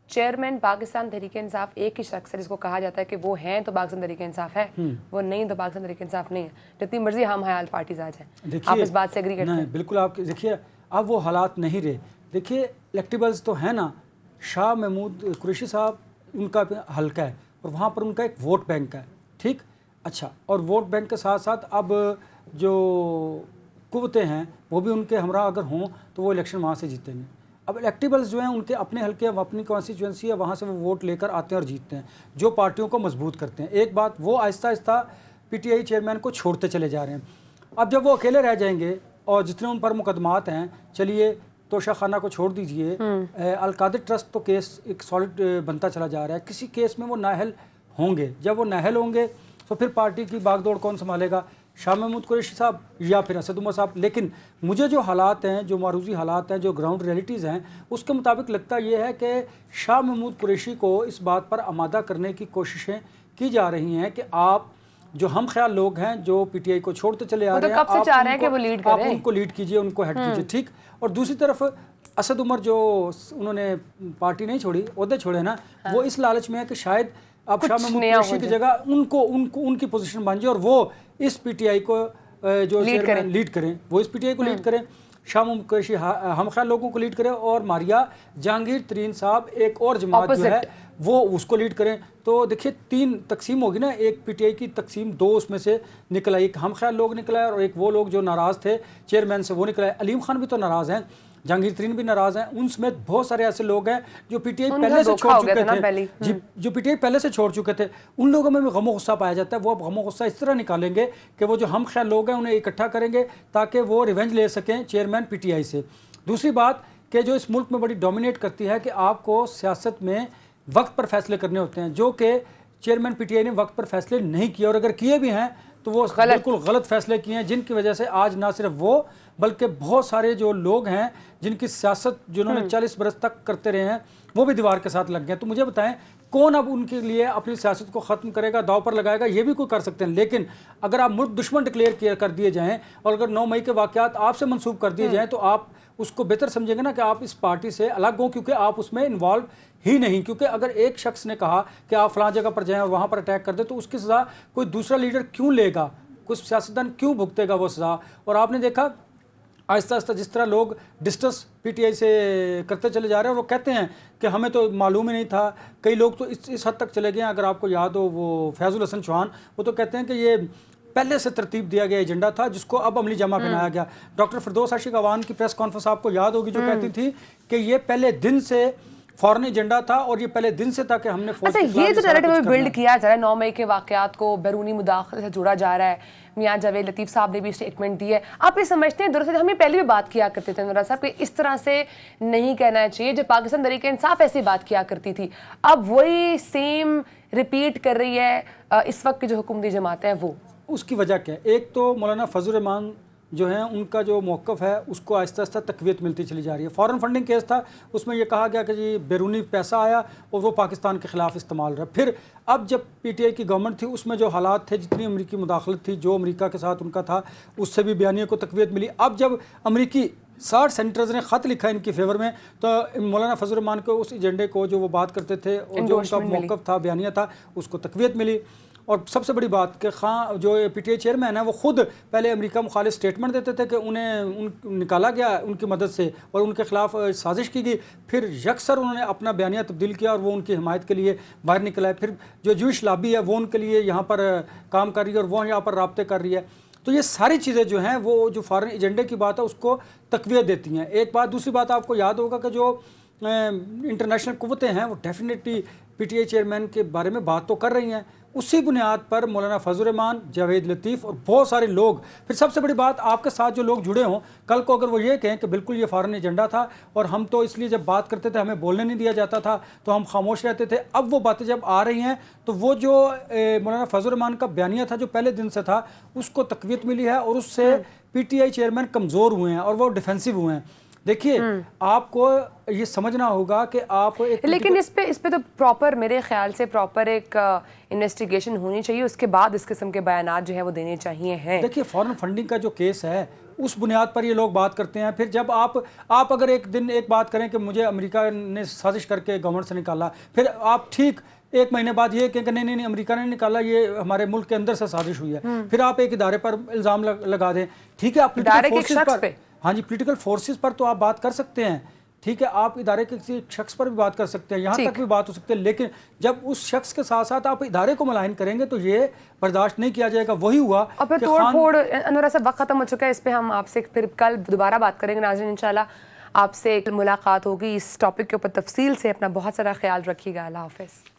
چیئرمین پاکستان تحریک انصاف ایک ہی شخص ہے جس کو کہا جاتا ہے کہ وہ ہیں تو پاکستان تحریک انصاف ہے, وہ نہیں تو پاکستان تحریک انصاف نہیں ہے, جتنی مرضی ہم حیال پارٹیز آ جائیں. آپ اس بات سے ایگری کرتے ہیں؟ بالکل. آپ دیکھیے اب وہ حالات نہیں رہے. دیکھیے الیکٹیبلز تو ہیں نا, شاہ محمود قریشی صاحب ان کا حلقہ ہے اور وہاں پر ان کا ایک ووٹ بینک ہے. ٹھیک. اچھا, اور ووٹ بینک کے ساتھ ساتھ اب جو قوتیں ہیں وہ بھی ان کے ہمراہ اگر ہوں تو وہ الیکشن وہاں سے جیتیں گے. اب الیکٹیبلز جو ہیں ان کے اپنے حلقے, اپنی کانسٹیچوئنسی ہے, وہاں سے وہ ووٹ لے کر آتے ہیں اور جیتتے ہیں جو پارٹیوں کو مضبوط کرتے ہیں. ایک بات, وہ آہستہ آہستہ پی ٹی آئی چیئرمین کو چھوڑتے چلے جا رہے ہیں. اب جب وہ اکیلے رہ جائیں گے اور جتنے ان پر مقدمات ہیں, چلیے توشہ خانہ کو چھوڑ دیجئے, القادر ٹرسٹ تو کیس ایک سالڈ بنتا چلا جا رہا ہے, کسی کیس میں وہ نااہل ہوں گے. جب وہ نااہل ہوں گے تو پھر پارٹی کی باغ دوڑ کون سنبھالے گا؟ شاہ محمود قریشی صاحب یا پھر اسد عمر صاحب. لیکن مجھے جو حالات ہیں, جو معروضی حالات ہیں, جو گراؤنڈ ریئلٹیز ہیں, اس کے مطابق لگتا یہ ہے کہ شاہ محمود قریشی کو اس بات پر آمادہ کرنے کی کوششیں کی جا رہی ہیں کہ آپ جو ہم خیال لوگ ہیں جو پی ٹی آئی کو چھوڑتے چلے آ رہے ہیں, آپ ان کو لیڈ کیجئے, ان کو ہیڈ کیجئے. ٹھیک. اور دوسری طرف اسد عمر جو انہوں نے پارٹی نہیں چھوڑی, عہدے چھوڑے نا, وہ اس لالچ میں ہے کہ شاید اب شاہ محمود قریشی کی جگہ ان کی پوزیشن بن جائے اور وہ اس پی ٹی آئی کو جو لیڈ کریں, وہ اس پی ٹی آئی کو لیڈ کریں. شاہ محمود قریشی ہم خیال لوگوں کو لیڈ کریں اور ماریا جہانگیر ترین صاحب ایک اور جماعت جو ہے وہ اس کو لیڈ کریں. تو دیکھیے 3 تقسیم ہوگی نا, ایک پی ٹی آئی کی تقسیم 2 اس میں سے نکل آئی, ایک ہم خیال لوگ نکلا ہے اور ایک وہ لوگ جو ناراض تھے چیئرمین سے وہ نکلا ہے. علیم خان بھی تو ناراض ہیں, جہانگیر ترین بھی ناراض ہیں, ان سمیت بہت سارے ایسے لوگ ہیں جو پی ٹی آئی پہلے سے چھوڑ چکے تھے, جو پی ٹی آئی پہلے سے چھوڑ چکے تھے. ان لوگوں میں بھی غم و غصہ پایا جاتا ہے. وہ اب غم و غصہ اس طرح نکالیں گے کہ وہ جو ہم خیال لوگ ہیں انہیں اکٹھا کریں گے تاکہ وہ ریونج لے سکیں چیئرمین پی ٹی آئی سے. دوسری بات کہ جو اس ملک میں بڑی ڈومینیٹ کرتی ہے کہ آپ کو سیاست میں وقت پر فیصلے کرنے ہوتے ہیں, جو کہ چیئرمین پی ٹی آئی نے وقت پر فیصلے نہیں کیے, اور اگر کیے بھی ہیں تو وہ بالکل غلط فیصلے کیے ہیں, جن کی وجہ سے آج نہ صرف وہ بلکہ بہت سارے جو لوگ ہیں جن کی سیاست جنہوں نے 40 برس تک کرتے رہے ہیں وہ بھی دیوار کے ساتھ لگ گئے. تو مجھے بتائیں کون اب ان کے لیے اپنی سیاست کو ختم کرے گا, داؤ پر لگائے گا؟ یہ بھی کوئی کر سکتے ہیں. لیکن اگر آپ ملک دشمن ڈکلیئر کر دیے جائیں اور اگر 9 مئی کے واقعات آپ سے منسوب کر دیے جائیں تو آپ اس کو بہتر سمجھیں گے نا کہ آپ اس پارٹی سے الگ ہوں, کیونکہ آپ اس میں انوالو ہی نہیں. کیونکہ اگر ایک شخص نے کہا کہ آپ فلاں جگہ پر جائیں اور وہاں پر اٹیک کر دیں تو اس کی سزا کوئی دوسرا لیڈر کیوں لے گا, کوئی سیاستدان کیوں بھگتے گا وہ سزا؟ اور آپ نے دیکھا آہستہ آہستہ جس طرح لوگ ڈسٹنس پی ٹی آئی سے کرتے چلے جا رہے ہیں, اور وہ کہتے ہیں کہ ہمیں تو معلوم ہی نہیں تھا. کئی لوگ تو اس حد تک چلے گئے ہیں, اگر آپ کو یاد ہو وہ فیض الحسن چوہان, وہ تو کہتے ہیں کہ یہ پہلے سے ترتیب دیا گیا ایجنڈا تھا جس کو اب عملی جامہ پہنایا گیا. ڈاکٹر فردوس عاشق عوان کی پریس کانفرنس آپ کو یاد ہوگی جو کہتی تھی کہ یہ پہلے دن سے فورن ایجنڈا تھا اور یہ پہلے دن سے تھا کہ ہم نے فوج اچھا یہ تو نیریٹو بلڈ کیا جا رہا ہے 9 مئی کے واقعات کو بیرونی مداخلت سے جوڑا جا رہا ہے. میاں جاوید لطیف صاحب نے بھی اسٹیٹمنٹ دی ہے. آپ یہ سمجھتے ہیں درست ہمیں پہلے بھی بات کیا کرتے تھے عمران صاحب کہ اس طرح سے نہیں کہنا چاہیے, جو پاکستان تحریک انصاف ایسی بات کیا کرتی تھی اب وہی سیم ریپیٹ کر رہی ہے اس وقت کی جو حکومتی جماعتیں ہیں وہ؟ اس کی وجہ کیا ہے؟ ایک تو مولانا فضل الرحمان جو ہیں ان کا جو موقف ہے اس کو آہستہ آہستہ تقویت ملتی چلی جا رہی ہے. فارن فنڈنگ کیس تھا, اس میں یہ کہا گیا کہ جی بیرونی پیسہ آیا اور وہ پاکستان کے خلاف استعمال رہا. پھر اب جب پی ٹی آئی کی گورنمنٹ تھی اس میں جو حالات تھے, جتنی امریکی مداخلت تھی, جو امریکہ کے ساتھ ان کا تھا, اس سے بھی بیانیے کو تقویت ملی. اب جب امریکی 60 سینیٹرز نے خط لکھا ان کی فیور میں, تو مولانا فضل الرحمان کو اس ایجنڈے کو جو وہ بات کرتے تھے اور جو ان کا موقف تھا, بیانیہ تھا, اس کو تقویت ملی. اور سب سے بڑی بات کہ خان جو پی ٹی آئی چیئرمین ہے وہ خود پہلے امریکہ مخالف سٹیٹمنٹ دیتے تھے کہ انہیں نکالا گیا ان کی مدد سے اور ان کے خلاف سازش کی گئی, پھر یکسر انہوں نے اپنا بیانیہ تبدیل کیا اور وہ ان کی حمایت کے لیے باہر نکلا ہے. پھر جو جوئش لابی ہے وہ ان کے لیے یہاں پر کام کر رہی ہے اور وہ یہاں پر رابطے کر رہی ہے. تو یہ ساری چیزیں جو ہیں وہ جو فارن ایجنڈے کی بات ہے اس کو تقویت دیتی ہیں. ایک بات, دوسری بات آپ کو یاد ہوگا کہ جو انٹرنیشنل قوتیں ہیں وہ definitely P T I chairman کے بارے میں بات تو کر رہی ہیں. اسی بنیاد پر مولانا فضل الرحمان, جاوید لطیف اور بہت سارے لوگ, پھر سب سے بڑی بات آپ کے ساتھ جو لوگ جڑے ہوں, کل کو اگر وہ یہ کہیں کہ بالکل یہ فارن ایجنڈا تھا اور ہم تو اس لیے جب بات کرتے تھے ہمیں بولنے نہیں دیا جاتا تھا تو ہم خاموش رہتے تھے, اب وہ باتیں جب آ رہی ہیں تو وہ جو مولانا فضل الرحمان کا بیانیہ تھا جو پہلے دن سے تھا اس کو تقویت ملی ہے اور اس سے پی ٹی آئی چیئرمین کمزور ہوئے ہیں اور وہ ڈیفینسو ہوئے ہیں. دیکھیے آپ کو یہ سمجھنا ہوگا کہ آپ لیکن اس پہ تو پراپر میرے خیال سے پراپر ایک انویسٹیگیشن ہونی چاہیے, اس کے بعد اس قسم کے بیانات جو ہیں وہ دینے چاہیے ہیں. دیکھیے فارن فنڈنگ کا جو کیس ہے اس بنیاد پر یہ لوگ بات کرتے ہیں. پھر جب آپ اگر ایک دن ایک بات کریں کہ مجھے امریکہ نے سازش کر کے گورنمنٹ سے نکالا, پھر آپ ٹھیک ایک مہینے بعد یہ کہیں کہ نہیں امریکہ نے نکالا, یہ ہمارے ملک کے اندر سے سازش ہوئی ہے, پھر آپ ایک ادارے پر الزام لگا دیں. ٹھیک ہے, آپ ادارے کے شخص پہ, ہاں جی, پولیٹیکل فورسز پر تو آپ بات کر سکتے ہیں, ٹھیک ہے, آپ ادارے کے کسی شخص پر بھی بات کر سکتے ہیں, یہاں تک بھی بات ہو سکتی ہے, لیکن جب اس شخص کے ساتھ ساتھ آپ ادارے کو ملائن کریں گے تو یہ برداشت نہیں کیا جائے گا. وہی ہوا اور پھر توڑ پھوڑ. انورا صاحب وقت ختم ہو چکا ہے, اس پہ ہم آپ سے پھر کل دوبارہ بات کریں گے. ناظرین انشاءاللہ آپ سے ایک ملاقات ہوگی اس ٹاپک کے اوپر تفصیل سے. اپنا بہت سارا خیال رکھیے گا. اللہ حافظ.